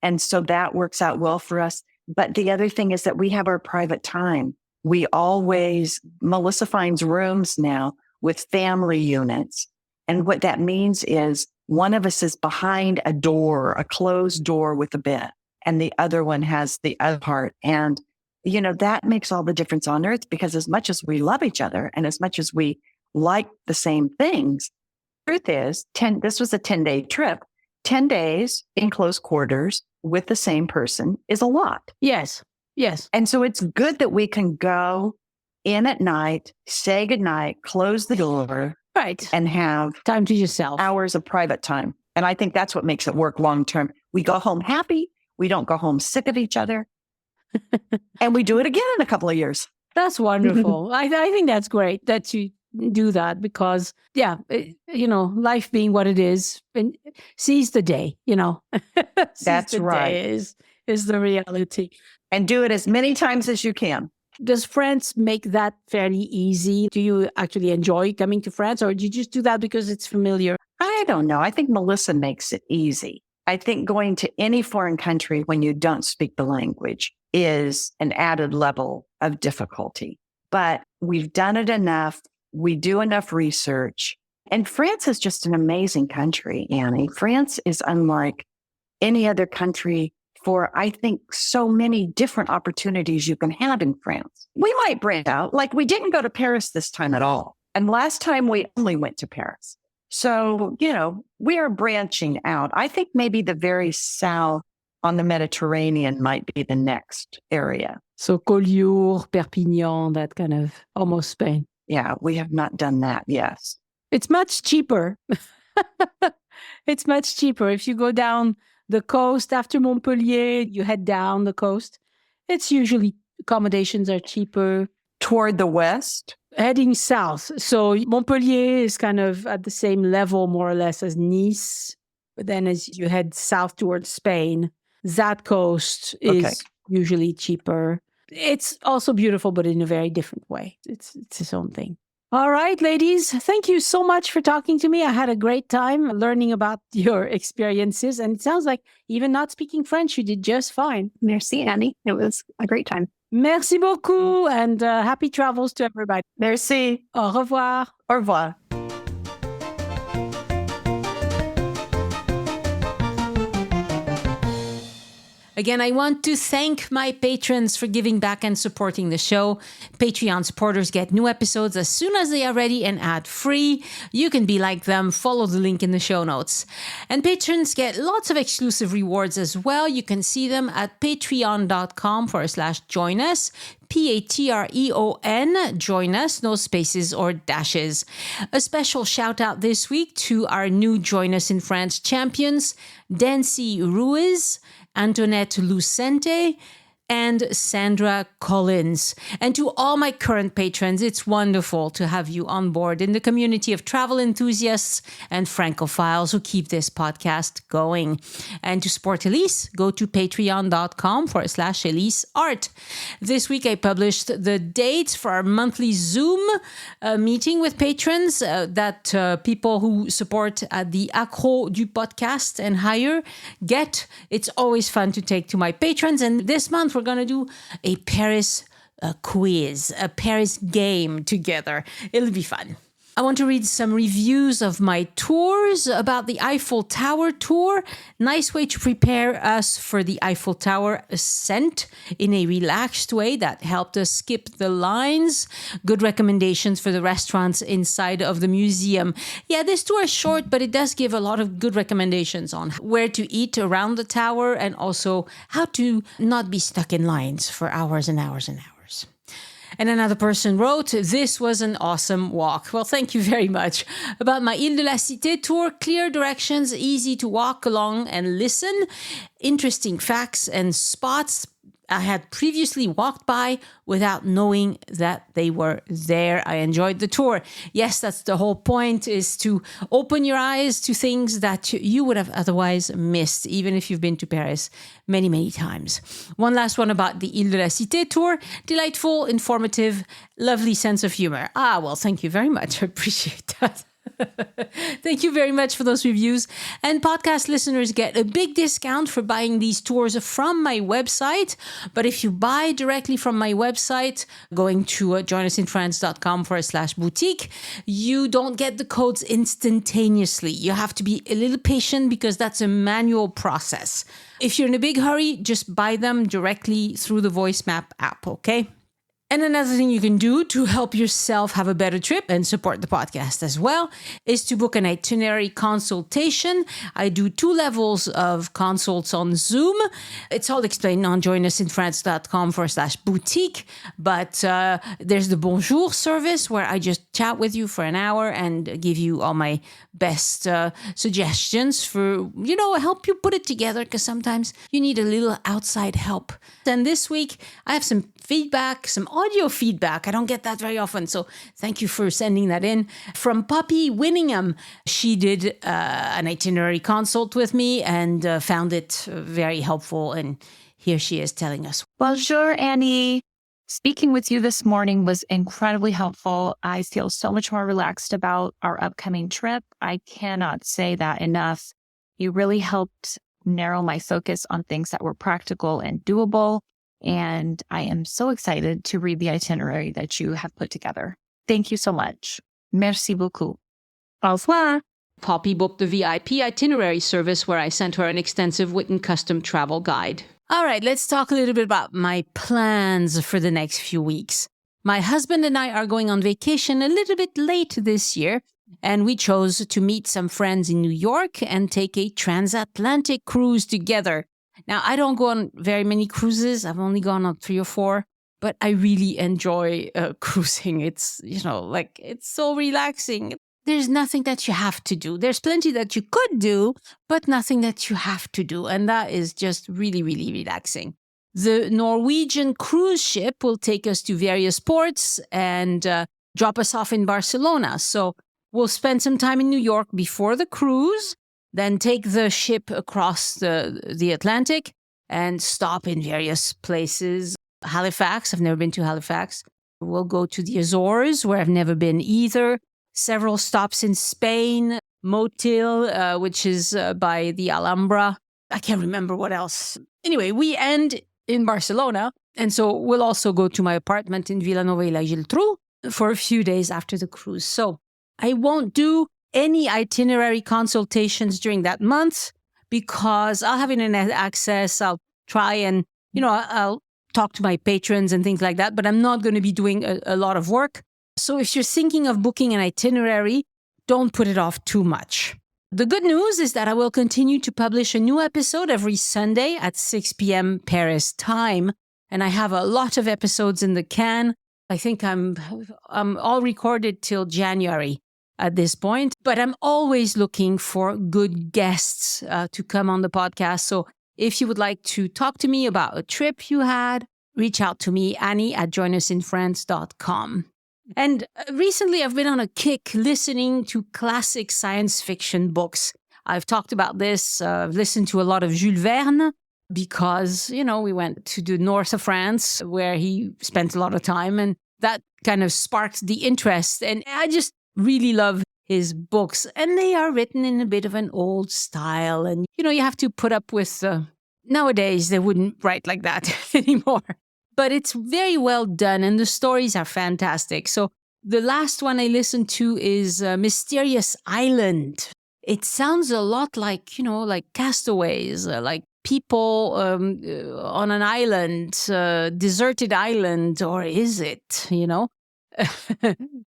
[SPEAKER 3] and so that works out well for us. But the other thing is that we have our private time. Melissa finds rooms now with family units. And what that means is one of us is behind a door, a closed door with a bed, and the other one has the other part. And, that makes all the difference on earth, because as much as we love each other and as much as we like the same things, the truth is, this was a 10-day trip. 10 days in close quarters with the same person is a lot.
[SPEAKER 1] Yes.
[SPEAKER 3] And so it's good that we can go in at night, say goodnight, close the door,
[SPEAKER 1] right,
[SPEAKER 3] and have
[SPEAKER 1] time to yourself,
[SPEAKER 3] hours of private time. And I think that's what makes it work long term. We go home happy. We don't go home sick of each other. And we do it again in a couple of years.
[SPEAKER 1] That's wonderful. I think that's great that you do that, because, life being what it is, and seize the day,
[SPEAKER 3] That's right.
[SPEAKER 1] Is the reality.
[SPEAKER 3] And do it as many times as you can.
[SPEAKER 1] Does France make that fairly easy? Do you actually enjoy coming to France, or do you just do that because it's familiar?
[SPEAKER 3] I don't know. I think Melissa makes it easy. I think going to any foreign country when you don't speak the language is an added level of difficulty. But we've done it enough. We do enough research. And France is just an amazing country, Annie. France is unlike any other country for, I think, so many different opportunities you can have in France. We might branch out. Like, we didn't go to Paris this time at all. And last time we only went to Paris. So, we are branching out. I think maybe the very south on the Mediterranean might be the next area.
[SPEAKER 1] So Collioure, Perpignan, that kind of almost Spain.
[SPEAKER 3] Yeah, we have not done that. Yes.
[SPEAKER 1] It's much cheaper. It's much cheaper. If you go down the coast after Montpellier, you head down the coast. It's usually accommodations are cheaper.
[SPEAKER 3] Toward the west?
[SPEAKER 1] Heading south. So Montpellier is kind of at the same level, more or less, as Nice. But then as you head south towards Spain, that coast is usually cheaper. It's also beautiful, but in a very different way. It's its own thing. All right, ladies, thank you so much for talking to me. I had a great time learning about your experiences. And it sounds like even not speaking French, you did just fine.
[SPEAKER 2] Merci, Annie. It was a great time.
[SPEAKER 1] Merci beaucoup, and happy travels to everybody.
[SPEAKER 3] Merci.
[SPEAKER 1] Au revoir.
[SPEAKER 3] Au revoir.
[SPEAKER 1] Again, I want to thank my patrons for giving back and supporting the show. Patreon supporters get new episodes as soon as they are ready and ad-free. You can be like them. Follow the link in the show notes. And patrons get lots of exclusive rewards as well. You can see them at patreon.com/join us. Patreon, join us, no spaces or dashes. A special shout out this week to our new Join Us in France champions, Dancy Ruiz, Antoinette Lucente, and Sandra Collins. And to all my current patrons, it's wonderful to have you on board in the community of travel enthusiasts and Francophiles who keep this podcast going. And to support Elise, go to patreon.com/Elise Art. This week, I published the dates for our monthly Zoom meeting with patrons that people who support the Accro du podcast and higher get. It's always fun to take to my patrons. And this month, we're going to do a Paris quiz, a Paris game together. It'll be fun. I want to read some reviews of my tours about the Eiffel Tower tour. Nice way to prepare us for the Eiffel Tower ascent in a relaxed way that helped us skip the lines. Good recommendations for the restaurants inside of the museum. Yeah, this tour is short, but it does give a lot of good recommendations on where to eat around the tower and also how to not be stuck in lines for hours and hours and hours. And another person wrote, this was an awesome walk. Well, thank you very much. About my Ile de la Cité tour, clear directions, easy to walk along and listen, interesting facts and spots, I had previously walked by without knowing that they were there. I enjoyed the tour. Yes, that's the whole point, is to open your eyes to things that you would have otherwise missed, even if you've been to Paris many, many times. One last one about the Ile de la Cité tour. Delightful, informative, lovely sense of humor. Well, thank you very much. I appreciate that. Thank you very much for those reviews. And podcast listeners get a big discount for buying these tours from my website. But if you buy directly from my website, going to joinusinfrance.com/boutique, you don't get the codes instantaneously. You have to be a little patient because that's a manual process. If you're in a big hurry, just buy them directly through the Voice Map app, okay? And another thing you can do to help yourself have a better trip and support the podcast as well is to book an itinerary consultation. I do 2 levels of consults on Zoom. It's all explained on joinusinfrance.com/boutique. But there's the Bonjour service where I just chat with you for an hour and give you all my best suggestions for, help you put it together, because sometimes you need a little outside help. And this week, I have some feedback, some audio feedback. I don't get that very often, so thank you for sending that in. From Poppy Winningham, she did an itinerary consult with me and found it very helpful, and here she is telling us.
[SPEAKER 4] Bonjour, Annie. Speaking with you this morning was incredibly helpful. I feel so much more relaxed about our upcoming trip. I cannot say that enough. You really helped narrow my focus on things that were practical and doable. And I am so excited to read the itinerary that you have put together. Thank you so much. Merci beaucoup.
[SPEAKER 1] Au revoir. Poppy booked the VIP itinerary service where I sent her an extensive Witten custom travel guide. All right, let's talk a little bit about my plans for the next few weeks. My husband and I are going on vacation a little bit late this year, and we chose to meet some friends in New York and take a transatlantic cruise together. Now, I don't go on very many cruises. I've only gone on 3 or 4, but I really enjoy cruising. It's, it's so relaxing. There's nothing that you have to do. There's plenty that you could do, but nothing that you have to do. And that is just really, really relaxing. The Norwegian cruise ship will take us to various ports and drop us off in Barcelona. So we'll spend some time in New York before the cruise, then take the ship across the Atlantic and stop in various places. Halifax, I've never been to Halifax. We'll go to the Azores, where I've never been either. Several stops in Spain, Motil, which is by the Alhambra. I can't remember what else. Anyway, we end in Barcelona. And so we'll also go to my apartment in Vilanova i la Geltrú for a few days after the cruise. So I won't do any itinerary consultations during that month because I'll have internet access. I'll try and, I'll talk to my patrons and things like that, but I'm not going to be doing a lot of work. So if you're thinking of booking an itinerary, don't put it off too much. The good news is that I will continue to publish a new episode every Sunday at 6 p.m. Paris time. And I have a lot of episodes in the can. I think I'm all recorded till January at this point, but I'm always looking for good guests to come on the podcast. So if you would like to talk to me about a trip you had, reach out to me, Annie@joinusinfrance.com. And recently I've been on a kick listening to classic science fiction books. I've talked about this. I've listened to a lot of Jules Verne because, we went to the north of France where he spent a lot of time, and that kind of sparked the interest. And I just really love his books, and they are written in a bit of an old style. And, you have to put up with, nowadays they wouldn't write like that anymore. But it's very well done, and the stories are fantastic. So the last one I listened to is Mysterious Island. It sounds a lot like, like Castaways, like people on an island, deserted island, or is it,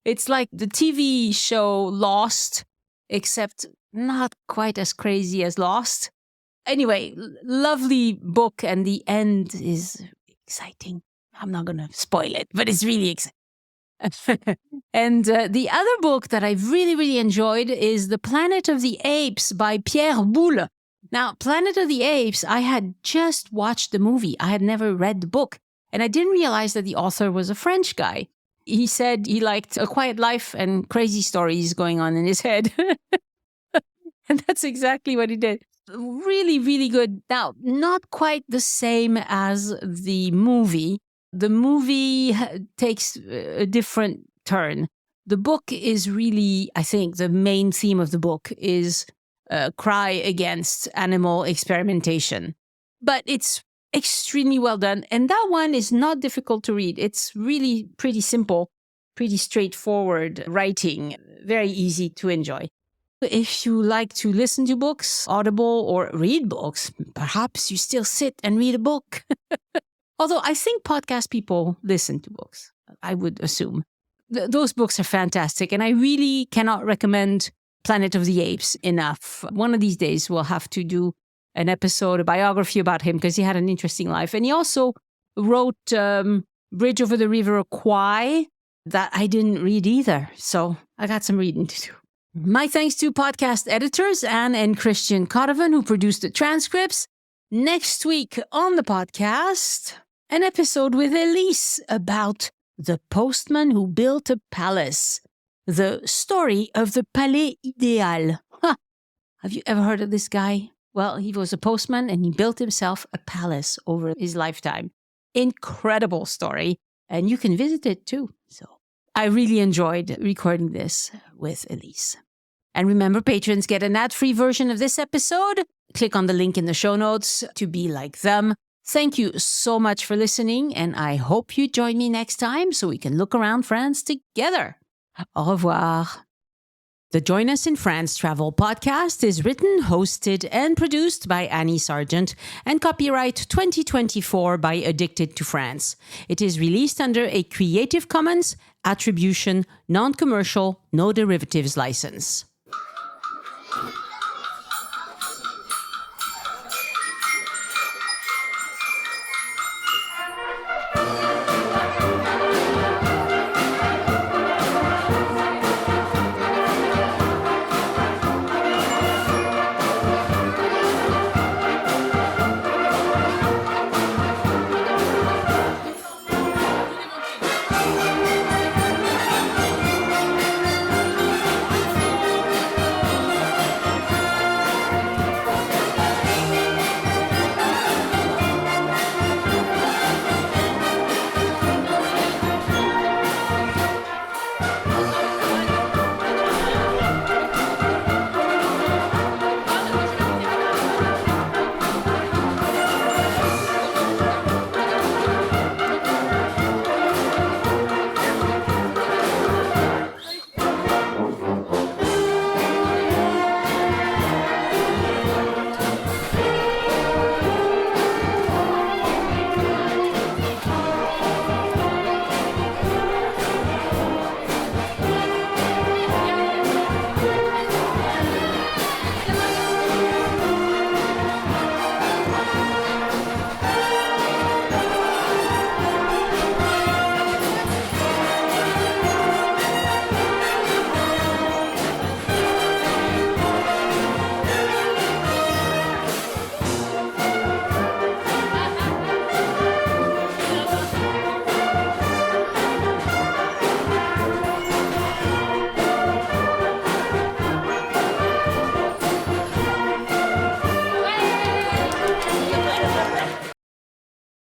[SPEAKER 1] It's like the TV show Lost, except not quite as crazy as Lost. Anyway, lovely book, and the end is exciting. I'm not going to spoil it, but it's really exciting. And the other book that I've really, really enjoyed is The Planet of the Apes by Pierre Boulle. Now, Planet of the Apes, I had just watched the movie. I had never read the book, and I didn't realize that the author was a French guy. He said he liked a quiet life and crazy stories going on in his head. And that's exactly what he did. Really, really good. Now, not quite the same as the movie. The movie takes a different turn. The book is really, I think, the main theme of the book is cry against animal experimentation. But it's extremely well done. And that one is not difficult to read. It's really pretty simple, pretty straightforward writing, very easy to enjoy. If you like to listen to books, Audible, or read books, perhaps you still sit and read a book. Although I think podcast people listen to books, I would assume. Those books are fantastic, and I really cannot recommend Planet of the Apes enough. One of these days, we'll have to do an episode, a biography about him, because he had an interesting life. And he also wrote Bridge Over the River Kwai that I didn't read either. So I got some reading to do. My thanks to podcast editors Anne and Christian Codovan, who produced the transcripts. Next week on the podcast, an episode with Elise about the postman who built a palace. The story of the Palais Idéal. Huh. Have you ever heard of this guy? Well, he was a postman and he built himself a palace over his lifetime. Incredible story. And you can visit it too. So I really enjoyed recording this with Elise. And remember, patrons get an ad-free version of this episode. Click on the link in the show notes to be like them. Thank you so much for listening, and I hope you join me next time so we can look around France together. Au revoir. The Join Us in France Travel podcast is written, hosted, and produced by Annie Sargent and copyright 2024 by Addicted to France. It is released under a Creative Commons Attribution, Non-Commercial, No Derivatives license.